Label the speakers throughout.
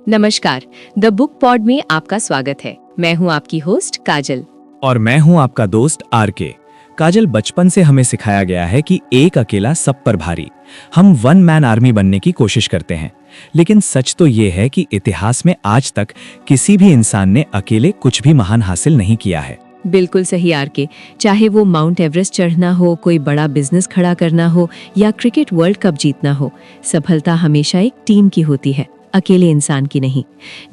Speaker 1: नमस्कार, the book pod में आपका स्वागत है। मैं हूं आपकी होस्ट काजल।
Speaker 2: और मैं हूं आपका दोस्त आर.के। काजल, बचपन से हमें सिखाया गया है कि एक अकेला सब पर भारी। हम वन मैन आर्मी बनने की कोशिश करते हैं, लेकिन सच तो ये है कि इतिहास में आज तक किसी भी इंसान ने अकेले कुछ भी महान हासिल नहीं किया है।
Speaker 1: बिल्कुल सही आर.के। चाहे वो माउंट एवरेस्ट चढ़ना हो, कोई बड़ा बिजनेस खड़ा करना हो या क्रिकेट वर्ल्ड कप जीतना हो, सफलता हमेशा एक टीम की होती है, अकेले इंसान की नहीं।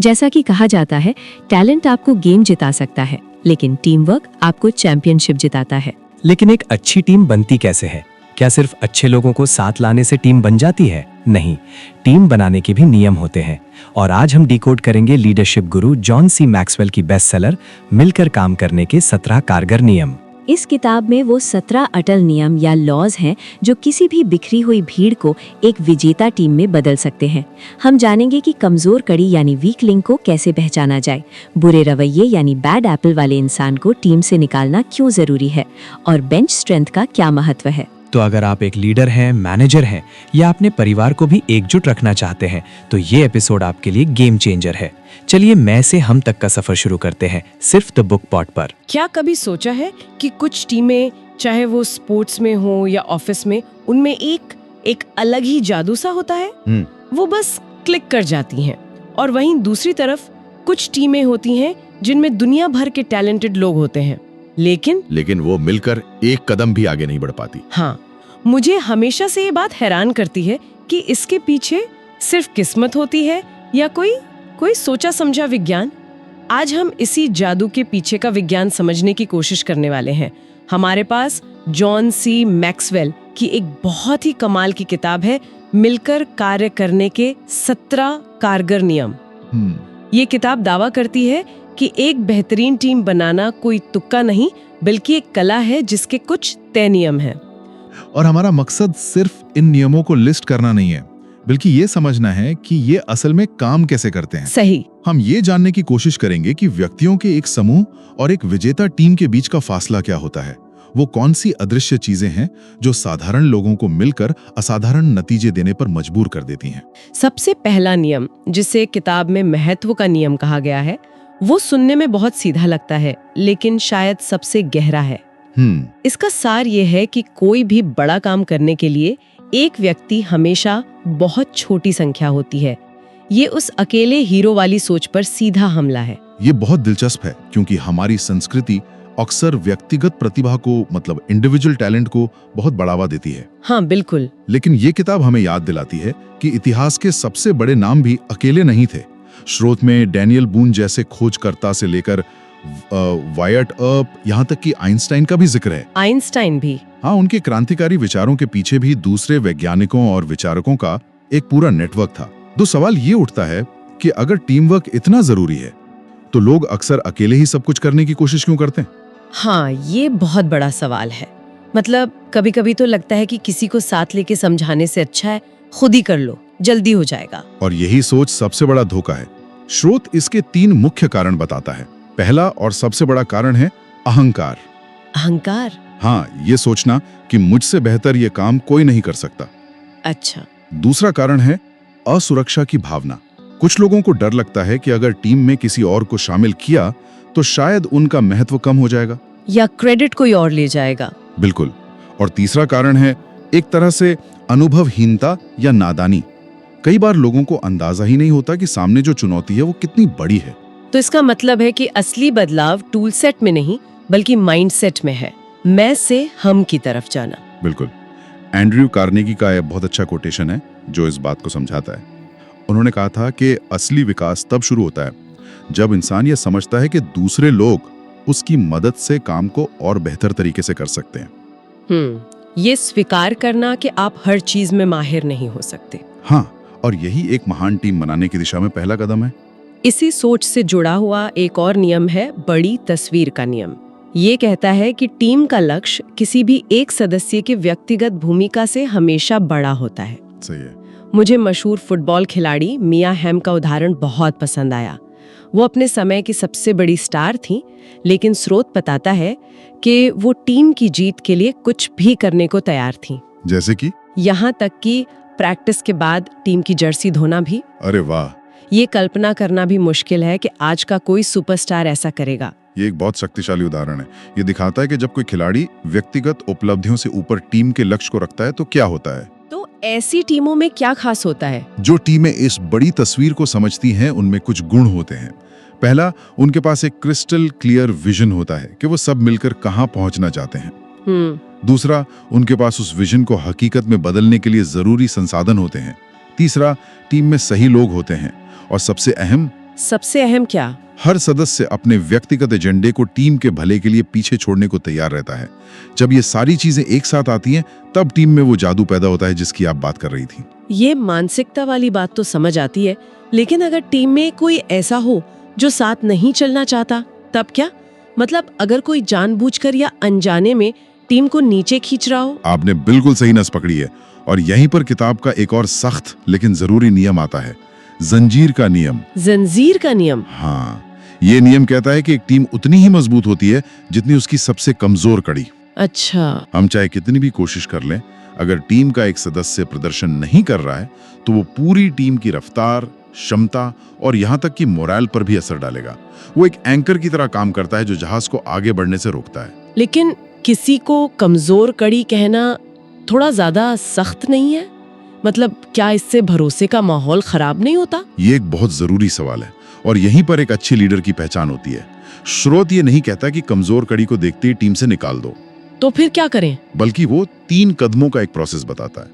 Speaker 1: जैसा कि कहा जाता है, टैलेंट आपको गेम जिता सकता है, लेकिन टीम वर्क आपको चैंपियनशिप जिताता है।
Speaker 2: लेकिन एक अच्छी टीम बनती कैसे है? क्या सिर्फ अच्छे लोगों को साथ लाने से टीम बन जाती है? नहीं, टीम बनाने के भी नियम होते हैं। और आज हम डिकोड करेंगे लीडरशिप गुरु जॉन सी मैक्सवेल की बेस्टसेलर मिलकर काम करने के 17 कारगर नियम।
Speaker 1: इस किताब में वो 17 अटल नियम या लॉज हैं जो किसी भी बिखरी हुई भीड़ को एक विजेता टीम में बदल सकते हैं। हम जानेंगे कि कमजोर कड़ी यानी वीक लिंक को कैसे पहचाना जाए, बुरे रवैये यानी बैड एप्पल वाले इंसान को टीम से निकालना क्यों जरूरी है और बेंच स्ट्रेंथ का क्या महत्व है।
Speaker 2: तो अगर आप एक लीडर हैं, मैनेजर हैं या अपने परिवार को भी एकजुट रखना चाहते हैं, तो ये एपिसोड आपके लिए गेम चेंजर है। चलिए मैं से हम तक का सफर शुरू करते हैं, सिर्फ द बुक पॉड पर।
Speaker 3: क्या कभी सोचा है कि कुछ टीमें, चाहे वो स्पोर्ट्स में हो या ऑफिस में, उनमें एक अलग ही जादू सा होता है। वो बस क्लिक कर जाती हैं। और वहीं दूसरी तरफ कुछ टीमें होती हैं जिनमें दुनिया भर के टैलेंटेड लोग होते हैं, लेकिन
Speaker 4: वो मिलकर एक कदम भी आगे नहीं बढ़ पाती।
Speaker 3: हाँ, मुझे हमेशा से ये बात हैरान करती है कि इसके पीछे सिर्फ किस्मत होती है या कोई सोचा समझा विज्ञान। आज हम इसी जादू के पीछे का विज्ञान समझने की कोशिश करने वाले हैं। हमारे पास जॉन सी मैक्सवेल की एक बहुत ही कमाल की किताब है, मिलकर कार्य करने के 17 कारगर नियम। ये किताब दावा करती है कि एक बेहतरीन टीम बनाना कोई तुक्का नहीं, बल्कि एक कला है जिसके कुछ तय नियम हैं।
Speaker 4: और हमारा मकसद सिर्फ इन नियमों को लिस्ट करना नहीं है, बल्कि ये समझना है कि ये असल में काम कैसे करते हैं।
Speaker 3: सही।
Speaker 4: हम ये जानने की कोशिश करेंगे कि व्यक्तियों के एक समूह और एक विजेता टीम के बीच का फासला क्या होता है। वो कौन सी अदृश्य चीजें हैं जो साधारण लोगों को मिलकर असाधारण नतीजे देने पर मजबूर कर देती हैं।
Speaker 3: सबसे पहला नियम, जिसे किताब में महत्व का नियम कहा गया है, वो सुनने में बहुत सीधा लगता है, लेकिन शायद सबसे गहरा है। इसका सार ये है कि कोई भी बड़ा काम करने के लिए एक व्यक्ति हमेशा बहुत छोटी संख्या होती है। ये उस अकेले हीरो वाली सोच पर सीधा हमला है।
Speaker 4: ये बहुत दिलचस्प है, क्योंकि हमारी संस्कृति अक्सर व्यक्तिगत प्रतिभा को, मतलब इंडिविजुअल टैलेंट को बहुत बढ़ावा देती है।
Speaker 3: हाँ बिल्कुल।
Speaker 4: लेकिन ये किताब हमें याद दिलाती है कि इतिहास के सबसे बड़े नाम भी अकेले नहीं थे। स्रोत में डैनियल बून जैसे खोजकर्ता से लेकर वायट अर्प, यहाँ तक कि आइंस्टाइन का भी जिक्र है।
Speaker 3: आइंस्टाइन भी?
Speaker 4: हाँ, उनके क्रांतिकारी विचारों के पीछे भी दूसरे वैज्ञानिकों और विचारकों का एक पूरा नेटवर्क था। तो सवाल ये उठता है कि अगर टीम वर्क इतना जरूरी है, तो लोग अक्सर अकेले ही सब कुछ करने की कोशिश क्यों करते हैं?
Speaker 3: हाँ, ये बहुत बड़ा सवाल है। मतलब कभी कभी तो लगता है कि किसी को साथ लेके समझाने से अच्छा है खुद ही कर लो, जल्दी हो जाएगा।
Speaker 4: और यही सोच सबसे बड़ा धोखा है। स्रोत इसके 3 मुख्य कारण बताता है। पहला और सबसे बड़ा कारण है अहंकार।
Speaker 3: अहंकार?
Speaker 4: हाँ, ये सोचना कि मुझसे बेहतर ये काम कोई नहीं कर सकता।
Speaker 3: अच्छा।
Speaker 4: दूसरा कारण है असुरक्षा की भावना। कुछ लोगों को डर लगता है कि अगर टीम में किसी और को शामिल किया तो शायद उनका महत्व कम हो जाएगा
Speaker 3: या क्रेडिट कोई और ले जाएगा।
Speaker 4: बिल्कुल। और तीसरा कारण है एक तरह से अनुभवहीनता या नादानी। कई बार लोगों को अंदाजा ही नहीं होता कि सामने जो चुनौती है वो कितनी बड़ी है।
Speaker 3: तो इसका मतलब है कि असली बदलाव टूल सेट में नहीं, बल्कि माइंडसेट में है। मैं से हम की तरफ जाना।
Speaker 4: बिल्कुल। एंड्रयू कार्नेगी का एक बहुत अच्छा कोटेशन है जो इस बात को समझाता है। उन्होंने कहा था कि असली विकास तब शुरू होता है जब इंसान ये समझता है कि दूसरे लोग उसकी मदद से काम को और बेहतर तरीके से कर सकते हैं।
Speaker 3: ये स्वीकार करना कि आप हर चीज में माहिर नहीं हो सकते।
Speaker 4: हाँ, और यही एक महान टीम बनाने की दिशा में पहला कदम है।
Speaker 3: इसी सोच से जुड़ा हुआ एक और नियम है बड़ी तस्वीर का नियम। ये कहता है कि टीम का लक्ष्य किसी भी एक सदस्य की व्यक्तिगत भूमिका से हमेशा बड़ा होता है।
Speaker 4: सही है।
Speaker 3: मुझे मशहूर फुटबॉल खिलाड़ी मिया हैम का उदाहरण बहुत पसंद आया। वो अपने समय की सबसे बड़ी स्टार थी, लेकिन स्रोत बताता है कि वो टीम की जीत के लिए कुछ भी करने को तैयार थी।
Speaker 4: जैसे कि?
Speaker 3: यहाँ तक कि प्रैक्टिस के बाद टीम की जर्सी धोना भी।
Speaker 4: अरे वाह।
Speaker 3: ये कल्पना करना भी मुश्किल है कि आज का कोई सुपरस्टार ऐसा करेगा।
Speaker 4: ये एक बहुत शक्तिशाली उदाहरण है। ये दिखाता है कि जब कोई खिलाड़ी व्यक्तिगत उपलब्धियों से ऊपर टीम के लक्ष्य को रखता है तो क्या होता है।
Speaker 3: तो ऐसी टीमों में क्या खास होता है?
Speaker 4: जो टीमें इस बड़ी तस्वीर को समझती हैं उनमें कुछ गुण होते हैं। पहला, उनके पास एक क्रिस्टल क्लियर विजन होता है कि वो सब मिलकर कहां पहुंचना चाहते हैं। दूसरा, उनके पास उस विजन को हकीकत में बदलने के लिए जरूरी संसाधन होते हैं। तीसरा, टीम में सही लोग होते हैं। और सबसे अहम
Speaker 3: क्या?
Speaker 4: हर सदस्य अपने व्यक्तिगत एजेंडे को टीम के भले के लिए पीछे छोड़ने को तैयार रहता है। जब ये सारी चीजें एक साथ आती हैं तब टीम में वो जादू पैदा होता है जिसकी आप बात कर रही थी।
Speaker 3: ये मानसिकता वाली बात तो समझ आती है, लेकिन अगर टीम में कोई ऐसा हो जो साथ नहीं चलना चाहता, तब क्या? मतलब अगर कोई जानबूझकर या अनजाने में टीम को नीचे खींच रहा हो।
Speaker 4: आपने बिल्कुल सही नस पकड़ी है। और यहीं पर किताब का एक और सख्त लेकिन जरूरी नियम आता है, जंजीर का नियम।
Speaker 3: जंजीर का नियम?
Speaker 4: हाँ, ये नियम कहता है कि एक टीम उतनी ही मजबूत होती है जितनी उसकी सबसे कमजोर कड़ी।
Speaker 3: अच्छा।
Speaker 4: हम चाहे कितनी भी कोशिश कर लें, अगर टीम का एक सदस्य प्रदर्शन नहीं कर रहा है तो वो पूरी टीम की रफ्तार, क्षमता और यहाँ तक कि मोरल पर भी असर डालेगा। वो एक एंकर की तरह काम करता है जो जहाज को आगे बढ़ने से रोकता है।
Speaker 3: लेकिन किसी को कमजोर कड़ी कहना थोड़ा ज्यादा सख्त नहीं है? मतलब क्या इससे भरोसे का माहौल खराब नहीं होता?
Speaker 4: ये एक बहुत जरूरी सवाल है और यहीं पर एक अच्छे लीडर की पहचान होती है। स्रोत ये नहीं कहता कि कमजोर कड़ी को देखते ही टीम से निकाल दो।
Speaker 3: तो फिर क्या करें?
Speaker 4: बल्कि वो 3 कदमों का एक प्रोसेस बताता है।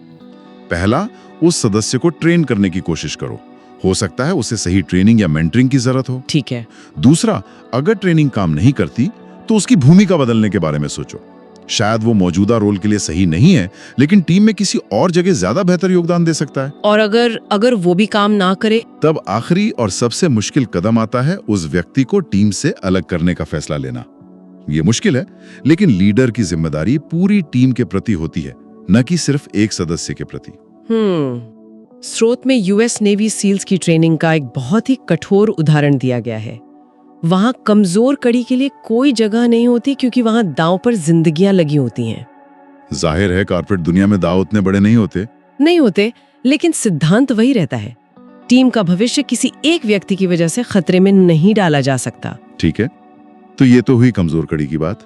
Speaker 4: पहला, उस सदस्य को ट्रेन करने की कोशिश करो। हो सकता है उसे सही ट्रेनिंग या मेंटरिंग की जरूरत हो।
Speaker 3: ठीक है।
Speaker 4: दूसरा, अगर ट्रेनिंग काम नहीं करती तो उसकी भूमिका बदलने के बारे में सोचो। शायद वो मौजूदा रोल के लिए सही नहीं है, लेकिन टीम में किसी और जगह ज्यादा बेहतर योगदान दे सकता है।
Speaker 3: और अगर वो भी काम ना करे?
Speaker 4: तब आखिरी और सबसे मुश्किल कदम आता है, उस व्यक्ति को टीम से अलग करने का फैसला लेना। ये मुश्किल है, लेकिन लीडर की जिम्मेदारी पूरी टीम के प्रति होती है, न कि सिर्फ एक सदस्य के प्रति।
Speaker 3: स्रोत में यूएस नेवी सील्स की ट्रेनिंग का एक बहुत ही कठोर उदाहरण दिया गया है। वहां कमजोर कड़ी के लिए कोई जगह नहीं होती क्योंकि वहां दांव पर जिंदगियां लगी होती हैं।
Speaker 4: जाहिर है कॉर्पोरेट दुनिया में दांव उतने बड़े नहीं होते, लेकिन सिद्धांत वही रहता है। टीम का भविष्य किसी एक व्यक्ति की वजह से खतरे में नहीं डाला जा सकता। ठीक है, तो ये तो हुई कमजोर कड़ी की बात।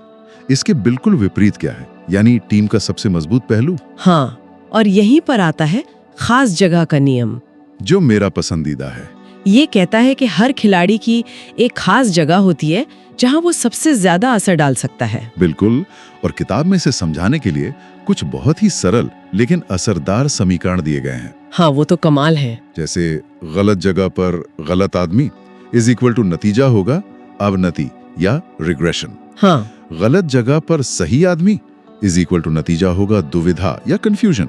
Speaker 4: इसके बिल्कुल विपरीत क्या है, यानी टीम का सबसे मजबूत पहलू?
Speaker 3: हाँ, और यहीं पर आता है खास जगह का नियम,
Speaker 4: जो मेरा पसंदीदा है।
Speaker 3: ये कहता है कि हर खिलाड़ी की एक खास जगह होती है जहां वो सबसे ज्यादा असर डाल सकता है।
Speaker 4: बिल्कुल, और किताब में इसे समझाने के लिए कुछ बहुत ही सरल लेकिन असरदार समीकरण दिए गए हैं।
Speaker 3: हाँ, वो तो कमाल है।
Speaker 4: जैसे गलत जगह पर गलत आदमी इज इक्वल टू नतीजा होगा अवनति या रिग्रेशन।
Speaker 3: हाँ,
Speaker 4: गलत जगह पर सही आदमी इज इक्वल टू नतीजा होगा दुविधा या कंफ्यूजन।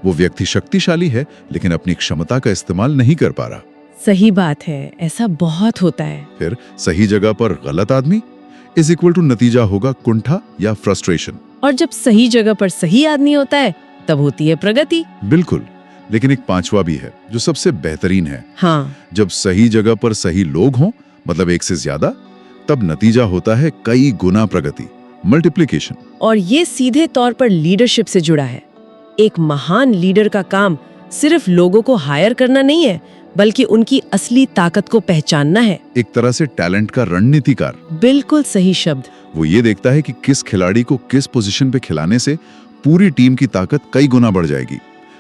Speaker 4: वो व्यक्ति शक्तिशाली है लेकिन अपनी क्षमता का इस्तेमाल नहीं कर पा रहा।
Speaker 3: सही बात है, ऐसा बहुत होता है।
Speaker 4: फिर सही जगह पर गलत आदमी इज इक्वल टू नतीजा होगा कुंठा या फ्रस्ट्रेशन।
Speaker 3: और जब सही जगह पर सही आदमी होता है तब होती है प्रगति।
Speaker 4: बिल्कुल, लेकिन एक पांचवा भी है जो सबसे बेहतरीन है।
Speaker 3: हाँ,
Speaker 4: जब सही जगह पर सही लोग हों, मतलब एक से ज्यादा, तब नतीजा होता है कई गुना प्रगति, मल्टीप्लिकेशन।
Speaker 3: और ये सीधे तौर पर लीडरशिप से जुड़ा है। एक महान लीडर का काम सिर्फ लोगों को हायर करना नहीं है, बल्कि उनकी असली ताकत को पहचानना है।
Speaker 4: एक तरह से टैलेंट का रणनीतिकार।
Speaker 3: बिल्कुल सही शब्द।
Speaker 4: वो ये देखता है कि किस खिलाड़ी को किस पोजीशन पे खिलाने से पूरी टीम की ताकत कई गुना बढ़ जाएगी।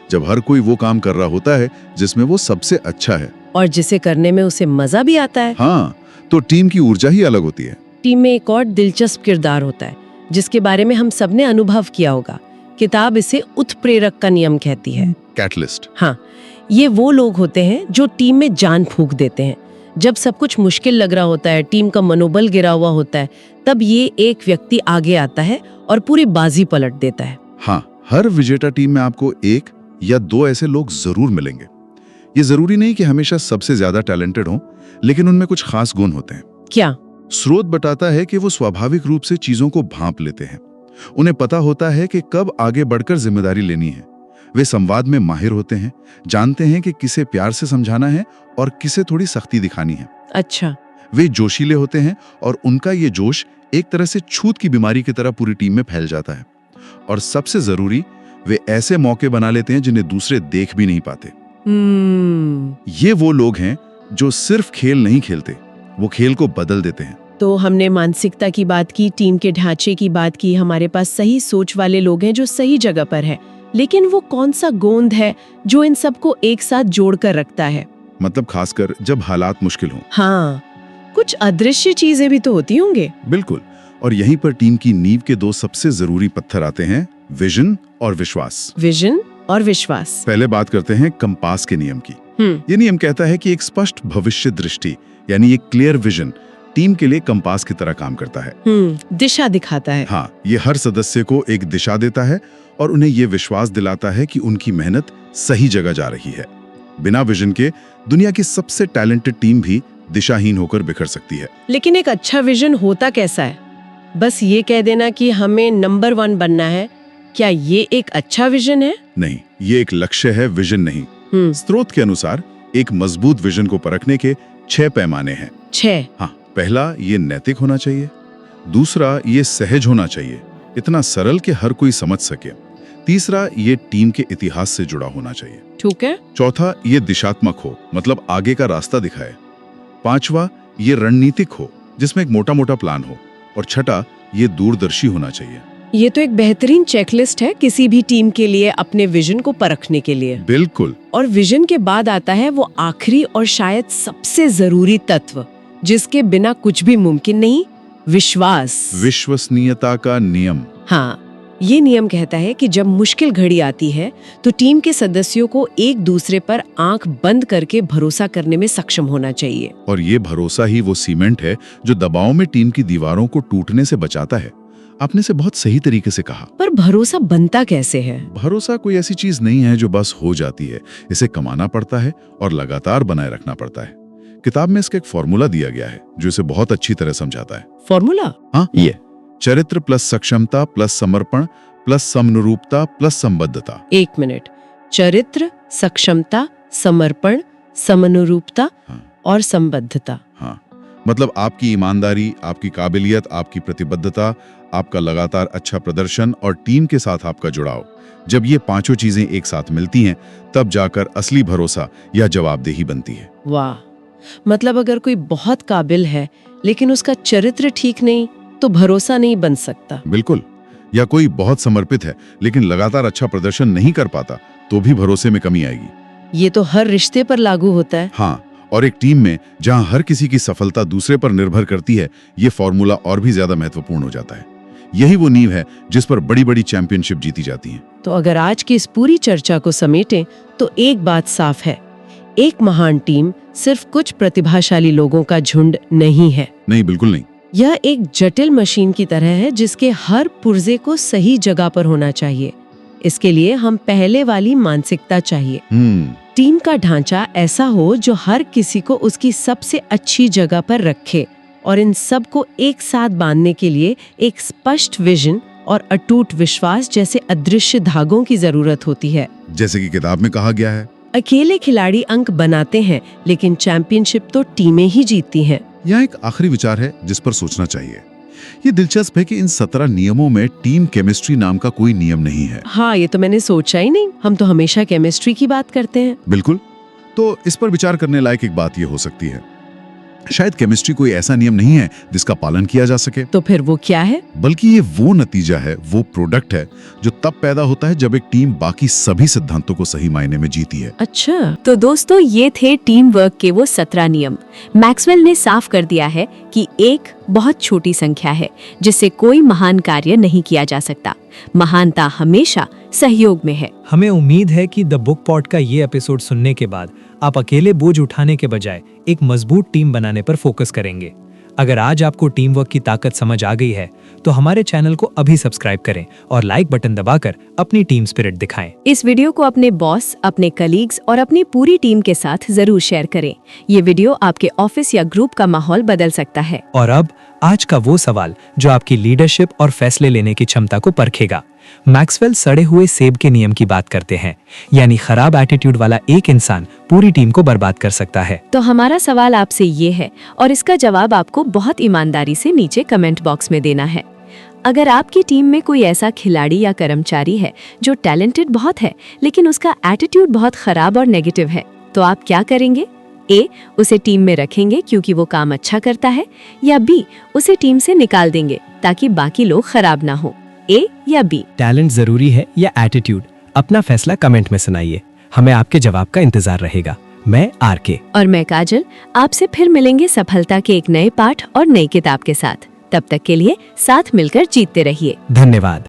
Speaker 4: जब हर कोई वो काम कर रहा होता है जिसमें वो सबसे अच्छा है
Speaker 3: और जिसे करने में उसे मजा भी आता है।
Speaker 4: हाँ, तो टीम की ऊर्जा ही अलग होती है।
Speaker 3: टीम में एक और दिलचस्प किरदार होता है जिसके बारे में हम सबने अनुभव किया होगा। किताब इसे उत्प्रेरक का नियम कहती है।
Speaker 4: कैटलिस्ट।
Speaker 3: हाँ, ये वो लोग होते हैं जो टीम में जान फूंक देते हैं। जब सब कुछ मुश्किल लग रहा होता है, टीम का मनोबल गिरा हुआ होता है, तब ये एक व्यक्ति आगे आता है और पूरी बाजी पलट देता है।
Speaker 4: हाँ, हर विजेता टीम में आपको 1 या 2 ऐसे लोग जरूर मिलेंगे। ये जरूरी नहीं कि हमेशा सबसे ज्यादा टैलेंटेड हों, लेकिन उनमें कुछ खास गुण होते हैं।
Speaker 3: क्या?
Speaker 4: स्रोत बताता है कि वो स्वाभाविक रूप से चीजों को भांप लेते हैं। उन्हें पता होता है कि कब आगे बढ़कर जिम्मेदारी लेनी है। वे संवाद में माहिर होते हैं, जानते हैं कि किसे प्यार से समझाना है और किसे थोड़ी सख्ती दिखानी है।
Speaker 3: अच्छा।
Speaker 4: वे जोशीले होते हैं और उनका ये जोश एक तरह से छूत की बीमारी की तरह पूरी टीम में फैल जाता है। और सबसे जरूरी, वे ऐसे मौके बना लेते हैं जिन्हें दूसरे देख भी नहीं पाते। ये वो लोग हैं जो सिर्फ खेल नहीं खेलते, वो खेल को बदल देते हैं।
Speaker 3: तो हमने मानसिकता की बात की, टीम के ढांचे की बात की, हमारे पास सही सोच वाले लोग हैं जो सही जगह पर है, लेकिन वो कौन सा गोंद है जो इन सबको एक साथ जोड़कर रखता है?
Speaker 4: मतलब खासकर जब हालात मुश्किल हों।
Speaker 3: हाँ, कुछ अदृश्य चीजें भी तो होती होंगे।
Speaker 4: बिल्कुल, और यहीं पर टीम की नींव के दो सबसे जरूरी पत्थर आते हैं, विजन और विश्वास।
Speaker 3: विजन और विश्वास।
Speaker 4: पहले बात करते हैं कंपास के नियम की। ये नियम कहता है कि एक स्पष्ट भविष्य दृष्टि यानी एक क्लियर विजन टीम के लिए कंपास की तरह काम करता है।
Speaker 3: दिशा दिखाता है।
Speaker 4: हाँ, ये हर सदस्य को एक दिशा देता है और उन्हें ये विश्वास दिलाता है कि उनकी मेहनत सही जगह जा रही है। बिना विजन के दुनिया की सबसे टैलेंटेड टीम भी दिशाहीन होकर बिखर सकती है।
Speaker 3: लेकिन एक अच्छा विजन होता कैसा है? बस ये कह देना कि हमें नंबर 1 बनना है, क्या ये एक अच्छा विजन है?
Speaker 4: नहीं, ये एक लक्ष्य है, विजन नहीं। स्रोत के अनुसार एक मजबूत विजन को परखने के 6 पैमाने हैं।
Speaker 3: 6?
Speaker 4: हाँ, पहला ये नैतिक होना चाहिए, दूसरा ये सहज होना चाहिए, इतना सरल कि हर कोई समझ सके, तीसरा ये टीम के इतिहास से जुड़ा होना चाहिए,
Speaker 3: ठीक है,
Speaker 4: चौथा ये दिशात्मक हो, मतलब आगे का रास्ता दिखाए, पांचवा ये रणनीतिक हो जिसमें एक मोटा मोटा प्लान हो, और छठा ये दूरदर्शी होना चाहिए।
Speaker 3: ये तो एक बेहतरीन चेकलिस्ट है किसी भी टीम के लिए अपने विजन को परखने के लिए।
Speaker 4: बिल्कुल।
Speaker 3: और विजन के बाद आता है वो आखिरी और शायद सबसे जरूरी तत्व जिसके बिना कुछ भी मुमकिन नहीं, विश्वास।
Speaker 4: विश्वसनीयता का नियम।
Speaker 3: हाँ, ये नियम कहता है कि जब मुश्किल घड़ी आती है तो टीम के सदस्यों को एक दूसरे पर आंख बंद करके भरोसा करने में सक्षम होना चाहिए।
Speaker 4: और ये भरोसा ही वो सीमेंट है जो दबाव में टीम की दीवारों को टूटने से बचाता है। आपने से बहुत सही तरीके से कहा।
Speaker 3: पर भरोसा बनता कैसे है?
Speaker 4: भरोसा कोई ऐसी चीज नहीं है जो बस हो जाती है, इसे कमाना पड़ता है और लगातार बनाए रखना पड़ता है। किताब में इसका एक फॉर्मूला दिया गया है जो इसे बहुत अच्छी तरह समझाता है।
Speaker 3: फॉर्मूला?
Speaker 4: हाँ, ये चरित्र प्लस सक्षमता प्लस समर्पण प्लस समनुरूपता प्लस संबद्धता।
Speaker 3: 1 मिनट, चरित्र, सक्षमता, समर्पण, समनुरूपता और संबद्धता।
Speaker 4: हाँ, मतलब आपकी ईमानदारी, आपकी काबिलियत, आपकी प्रतिबद्धता, आपका लगातार अच्छा प्रदर्शन और टीम के साथ आपका जुड़ाव। जब ये पांचों चीजें एक साथ मिलती हैं, तब जाकर असली भरोसा या जवाबदेही बनती है।
Speaker 3: वाह, मतलब अगर कोई बहुत काबिल है लेकिन उसका चरित्र ठीक नहीं तो भरोसा नहीं बन सकता।
Speaker 4: बिल्कुल। या कोई बहुत समर्पित है लेकिन लगातार अच्छा प्रदर्शन नहीं कर पाता तो भी भरोसे में कमी आएगी।
Speaker 3: ये तो हर रिश्ते पर लागू होता है।
Speaker 4: हाँ, और एक टीम में जहां हर किसी की सफलता दूसरे पर निर्भर करती है, ये फॉर्मूला और भी ज्यादा महत्वपूर्ण हो जाता है। यही वो नींव है जिस पर बड़ी बड़ी चैंपियनशिप जीती जाती हैं।
Speaker 3: तो अगर आज की इस पूरी चर्चा को समेटें तो एक बात साफ है, एक महान टीम सिर्फ कुछ प्रतिभाशाली लोगों का झुंड नहीं है।
Speaker 4: नहीं, बिल्कुल नहीं।
Speaker 3: यह एक जटिल मशीन की तरह है जिसके हर पुर्जे को सही जगह पर होना चाहिए। इसके लिए हम पहले वाली मानसिकता चाहिए। टीम का ढांचा ऐसा हो जो हर किसी को उसकी सबसे अच्छी जगह पर रखे, और इन सब को एक साथ बांधने के लिए एक स्पष्ट विजन और अटूट विश्वास जैसे अदृश्य धागों की जरूरत होती है।
Speaker 4: जैसे कि किताब में कहा गया है,
Speaker 3: अकेले खिलाड़ी अंक बनाते हैं लेकिन चैंपियनशिप तो टीमें ही जीतती हैं।
Speaker 4: यह एक आखिरी विचार है जिस पर सोचना चाहिए। ये दिलचस्प है कि इन 17 नियमों में टीम केमिस्ट्री नाम का कोई नियम नहीं है।
Speaker 3: हाँ, ये तो मैंने सोचा ही नहीं। हम तो हमेशा केमिस्ट्री की बात करते हैं।
Speaker 4: बिल्कुल। तो इस पर विचार करने लायक एक बात ये हो सकती है, शायद केमिस्ट्री कोई ऐसा नियम नहीं है जिसका पालन किया जा सके।
Speaker 3: तो फिर वो क्या है?
Speaker 4: बल्कि ये वो नतीजा है, वो प्रोडक्ट है जो तब पैदा होता है जब एक टीम बाकी सभी सिद्धांतों को सही मायने में जीती है।
Speaker 3: अच्छा,
Speaker 1: तो दोस्तों, ये थे टीम वर्क के वो 17 नियम। मैक्सवेल ने साफ कर दिया है कि एक बहुत छोटी संख्या है जिससे कोई महान कार्य नहीं किया जा सकता। महानता हमेशा सहयोग में है।
Speaker 2: हमें उम्मीद है कि द बुक पॉट का ये एपिसोड सुनने के बाद आप अकेले बोझ उठाने के बजाय एक मजबूत टीम बनाने पर फोकस करेंगे। अगर आज आपको टीम वर्क की ताकत समझ आ गई है तो हमारे चैनल को अभी सब्सक्राइब करें और लाइक बटन दबाकर अपनी टीम स्पिरिट दिखाएं।
Speaker 1: इस वीडियो को अपने बॉस, अपने कलीग्स और अपनी पूरी टीम के साथ जरूर शेयर करें। ये वीडियो आपके ऑफिस या ग्रुप का माहौल बदल सकता है।
Speaker 2: और अब आज का वो सवाल जो आपकी लीडरशिप और फैसले लेने की क्षमता को परखेगा। मैक्सवेल सड़े हुए सेब के नियम की बात करते हैं, यानी खराब एटीट्यूड वाला एक इंसान पूरी टीम को बर्बाद कर सकता है।
Speaker 1: तो हमारा सवाल आपसे ये है और इसका जवाब आपको बहुत ईमानदारी से नीचे कमेंट बॉक्स में देना है। अगर आपकी टीम में कोई ऐसा खिलाड़ी या कर्मचारी है जो टैलेंटेड बहुत है लेकिन उसका एटीट्यूड बहुत खराब और नेगेटिव है, तो आप क्या करेंगे? ए, उसे टीम में रखेंगे क्योंकि वो काम अच्छा करता है, या बी, उसे टीम से निकाल देंगे ताकि बाकी लोग खराब ना हो। ए या बी?
Speaker 5: टैलेंट जरूरी है या एटीट्यूड? अपना फैसला कमेंट में सुनाइए, हमें आपके जवाब का इंतजार रहेगा। मैं आरके
Speaker 1: और मैं काजल आपसे फिर मिलेंगे सफलता के एक नए पाठ और नई किताब के साथ। तब तक के लिए साथ मिलकर जीतते रहिए।
Speaker 5: धन्यवाद।